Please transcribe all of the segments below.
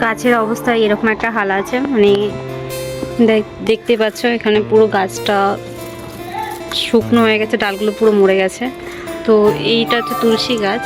গাছের অবস্থা এরকম একটা হাল আছে, মানে দেখতে পাচ্ছ এখানে পুরো গাছটা শুকনো হয়ে গেছে, ডালগুলো পুরো মরে গেছে। তো এইটা হচ্ছে তুলসী গাছ।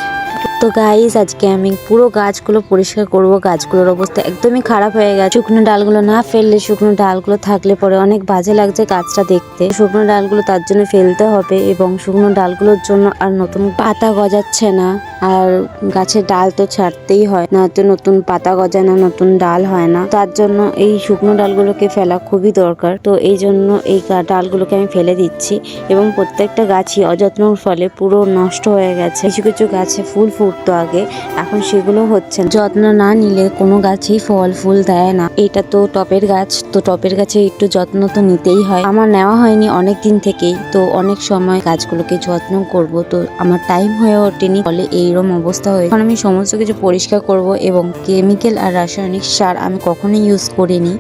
তো গাইস আজকে আমি পুরো গাছগুলো পরিষ্কার করব। গাছগুলোর অবস্থা একদমই খারাপ হয়ে গেছে। শুকনো ডালগুলো না ফেললে, শুকনো ডালগুলো থাকলে পরে অনেক বাজে লাগছে গাছটা দেখতে। শুকনো ডালগুলো তার জন্য ফেলতে হবে, এবং শুকনো ডালগুলোর জন্য আর নতুন পাতা গজাচ্ছে না। আর গাছের ডাল তো ছাড়তেই হয়, না তো নতুন পাতা গজায় না, নতুন ডাল হয় না। তার জন্য এই শুকনো ডালগুলোকে ফেলা খুবই দরকার। তো এই জন্য এই ডালগুলোকে আমি ফেলে দিচ্ছি, এবং প্রত্যেকটা গাছই অযত্নর ফলে পুরো নষ্ট হয়ে গেছে। কিছু কিছু গাছে ফুল ফুটতো আগে, এখন সেগুলো হচ্ছে না। যত্ন না নিলে কোনো গাছেই ফল ফুল দেয় না। এটা তো টপের গাছ, তো টপের গাছে একটু যত্ন তো নিতেই হয়। আমার নেওয়া হয়নি অনেক দিন থেকেই, তো অনেক সময় গাছগুলোকে যত্ন করব, তো আমার টাইম হয়ে ওঠেনি, ফলে এইরকম অবস্থা হয়েছে। এখন আমি সমস্ত কিছু পরিষ্কার করব, এবং কেমিক্যাল আর রাসায়নিক সার আমি কখনোই ইউজ করিনি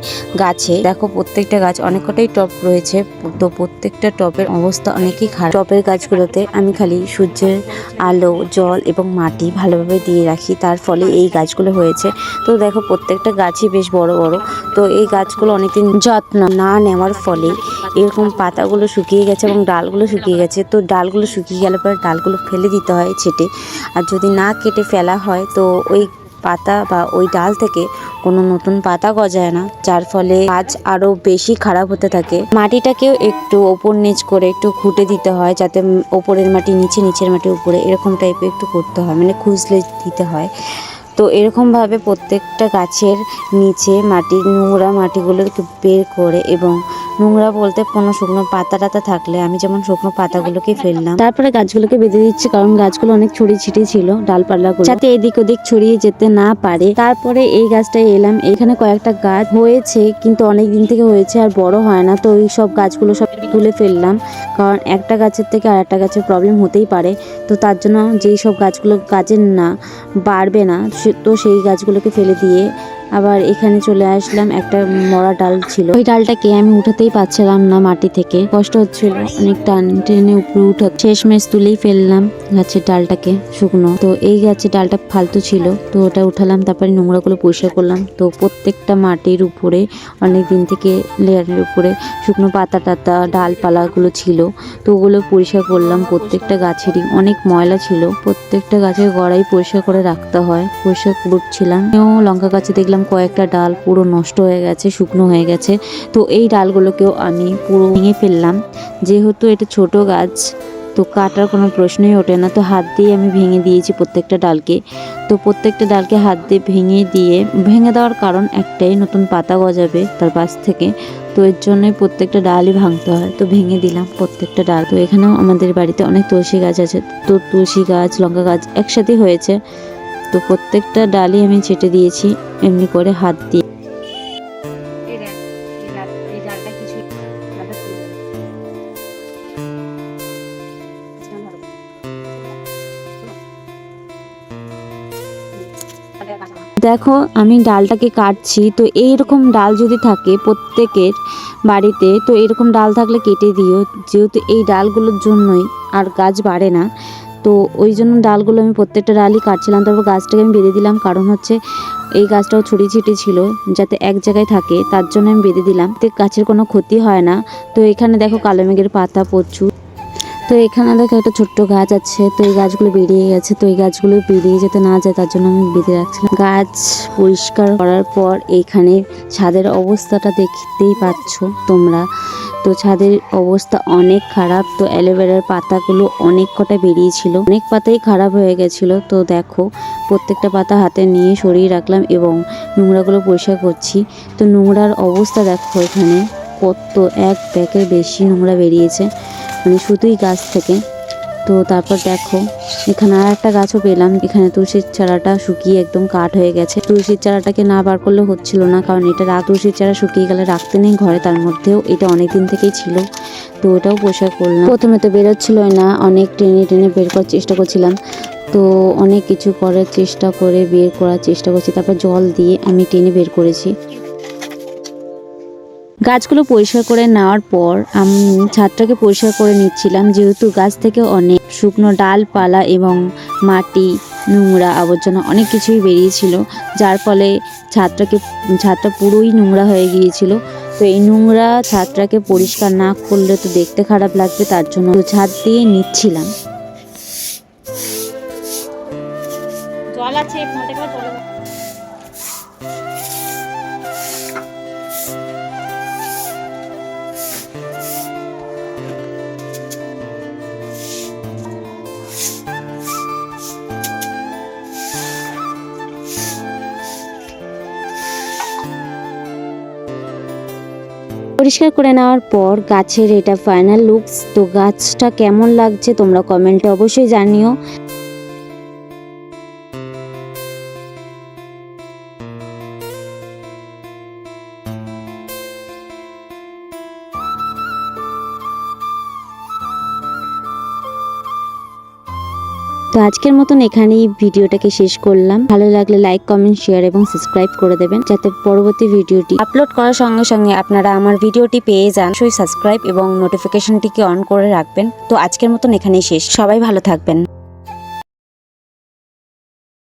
গাছে। দেখো প্রত্যেকটা গাছ, অনেক কটাই টপ রয়েছে, তো প্রত্যেকটা টপের অবস্থা অনেকই খারাপ। টপের গাছগুলোতে আমি খালি সূর্যের আলো, জল এবং মাটি ভালোভাবে দিয়ে রাখি, তার ফলে এই গাছগুলো হয়েছে। তো দেখো প্রত্যেকটা গাছই বেশ বড় বড়। তো এই গাছগুলো অনেকদিন যত্ন না নেওয়ার ফলে এরকম পাতাগুলো শুকিয়ে গেছে এবং ডালগুলো শুকিয়ে গেছে। তো ডালগুলো শুকিয়ে গেলে পরে ডালগুলো ফেলে দিতে হয় ছেটে, আর যদি না কেটে ফেলা হয় তো ওই পাতা বা ওই ডাল থেকে কোনো নতুন পাতা গজায় না, যার ফলে গাছ আরো বেশি খারাপ হতে থাকে। মাটিটাকেও একটু ওপর নিচ করে একটু খুঁটে দিতে হয়, যাতে ওপরের মাটি নিচে, নিচের মাটি উপরে, এরকম টাইপের একটু করতে হয়, মানে খুঁজলে দিতে হয়। তো এরকমভাবে প্রত্যেকটা গাছের নিচে মাটির নোংরা মাটিগুলোকে বের করে, এবং নোংরা বলতে কোনো শুকনো পাতা টাতা থাকলে, আমি যেমন শুকনো পাতাগুলোকে ফেললাম, তারপরে গাছগুলোকে বেঁধে দিচ্ছি, কারণ গাছগুলো অনেক ছড়িয়ে ছিটিয়ে ছিল, ডালপালাগুলো যাতে এদিক ওদিক ছড়িয়ে যেতে না পারে। তারপরে এই গাছটায় এলাম, এখানে কয়েকটা গাছ হয়েছে কিন্তু অনেক দিন থেকে হয়েছে আর বড় হয় না, তো এই সব গাছগুলো সব তুলে ফেললাম, কারণ একটা গাছের থেকে আর একটা গাছের প্রবলেম হতেই পারে। তো তার জন্য যেই সব গাছগুলো গাছের না বাড়বে না, তো সেই গাছগুলোকে ফেলে দিয়ে আবার এখানে চলে আসলাম। একটা মরা ডাল ছিল, ওই ডালটাকে আমি উঠাতেই পারছিলাম না, মাটি থেকে কষ্ট হচ্ছিল, অনেক টান টেনে উপরে উঠা, শেষমেশ তুলেই ফেললাম গাছের ডালটাকে শুকনো। তো এই গাছের ডালটা ফালতু ছিল, তো ওটা উঠালাম, তারপরে নোংরাগুলো পরিষ্কার করলাম। তো প্রত্যেকটা মাটির উপরে অনেক দিন থেকে লেয়ারের উপরে শুকনো পাতা টাতা ডালপালাগুলো ছিল, তো ওগুলো পরিষ্কার করলাম। প্রত্যেকটা গাছেরই অনেক ময়লা ছিল, প্রত্যেকটা গাছের গোড়াই পরিষ্কার করে রাখতে হয়। পরিষ্কার করছিলাম। লঙ্কা গাছে দেখলাম কয়েকটা ডাল পুরো নষ্ট হয়ে গেছে, শুকনো হয়ে গেছে। তো এই ডালগুলোকেও আমি পুরো ভেঙে ফেললাম, যেহেতু এটা ছোট গাছ, তো কাটার কোনো প্রশ্নই ওঠে না। তো হাত দিয়ে আমি ভেঙে দিয়েছি প্রত্যেকটা ডালকে। তো প্রত্যেকটা ডালকে হাত দিয়ে ভেঙে দেওয়ার কারণ একটাই, নতুন পাতা গজাবে তার পাশ থেকে, তো এর জন্যই প্রত্যেকটা ডালই ভাঙতে হয়। তো ভেঙে দিলাম প্রত্যেকটা ডাল। তো এখানেও আমাদের বাড়িতে অনেক তুলসী গাছ আছে, তো তুলসী গাছ লঙ্কা গাছ একসাথে হয়েছে, তো প্রত্যেকটা ডালই আমি ছেটে দিয়েছি এমনি করে হাত দিয়ে। দেখো আমি ডালটাকে কাটছি, তো এইরকম ডাল যদি থাকে প্রত্যেকের বাড়িতে, তো এরকম ডাল থাকলে কেটে দিও, যেহেতু এই ডালগুলোর জন্যই আর গাছ বাড়ে না। তো ওই জন্য ডালগুলো আমি প্রত্যেকটা ডালই কাটছিলাম, তারপর গাছটাকে আমি বেঁধে দিলাম, কারণ হচ্ছে এই গাছটাও ছড়িয়ে ছিটিয়ে ছিল, যাতে এক জায়গায় থাকে তার জন্য আমি বেঁধে দিলাম, তো গাছের কোনো ক্ষতি হয় না। তো এখানে দেখো কালো মেঘের পাতা প্রচুর। তো এখানে দেখো একটা ছোট্ট গাছ আছে, তো এই গাছগুলো বেরিয়ে গেছে, তো এই গাছগুলো বেরিয়ে যেতে না যায় তার জন্য আমি বেঁধে রাখছিলাম। গাছ পরিষ্কার করার পর এইখানে ছাদের অবস্থাটা দেখতেই পাচ্ছ তোমরা, তো ছাদের অবস্থা অনেক খারাপ। তো অ্যালোভেরার পাতাগুলো অনেক কটা বেরিয়েছিল, অনেক পাতাই খারাপ হয়ে গেছিল। তো দেখো প্রত্যেকটা পাতা হাতে নিয়ে সরিয়ে রাখলাম এবং নোংরাগুলো পরিষ্কার করছি। তো নোংরার অবস্থা দেখো, এখানে কত এক ব্যাগের বেশি নোংরা বেরিয়েছে, মানে শুধুই গাছ থেকে। তো তারপর দেখো এখানে আর একটা গাছও পেলাম, এখানে তুলসীর চারাটা শুকিয়ে একদম কাঠ হয়ে গেছে। তুলসীর চারাটাকে না বার করলে হচ্ছিল না, কারণ এটা তুলসীর চারা শুকিয়ে গেলে রাখতে নেই ঘরে, তার মধ্যেও এটা অনেক দিন থেকেই ছিল, তো ওটাও পরিষ্কার করলাম। প্রথমে তো বেরোচ্ছিলই না, অনেক টেনে টেনে বের করার চেষ্টা করছিলাম, তো অনেক কিছু করার চেষ্টা করে বের করার চেষ্টা করছি, তারপর জল দিয়ে আমি টেনে বের করেছি। গাছগুলো পরিষ্কার করে নেওয়ার পর আমি ছাদটাকে পরিষ্কার করে নিচ্ছিলাম, যেহেতু গাছ থেকে অনেক শুকনো ডালপালা এবং মাটি নোংরা আবর্জনা অনেক কিছুই বেরিয়েছিল, যার ফলে ছাদটা পুরোই নোংরা হয়ে গিয়েছিল। তো এই নোংরা ছাদটাকে পরিষ্কার না করলে তো দেখতে খারাপ লাগবে, তার জন্য ছাদ দিয়ে নিচ্ছিলাম। জল আছে পরিষ্কার করে নেওয়ার পর গাছের এটা ফাইনাল লুকস। তো গাছটা কেমন লাগছে তোমরা কমেন্টে অবশ্যই জানিও। তো আজকের মতন এখানেই ভিডিওটাকে শেষ করলাম। ভালো লাগলে লাইক, কমেন্ট, শেয়ার এবং সাবস্ক্রাইব করে দেবেন, যাতে পরবর্তী ভিডিওটি আপলোড করার সঙ্গে সঙ্গে আপনারা আমার ভিডিওটি পেয়ে যান। অবশ্যই সাবস্ক্রাইব এবং নোটিফিকেশনটিকে অন করে রাখবেন। তো আজকের মতন এখানেই শেষ। সবাই ভালো থাকবেন।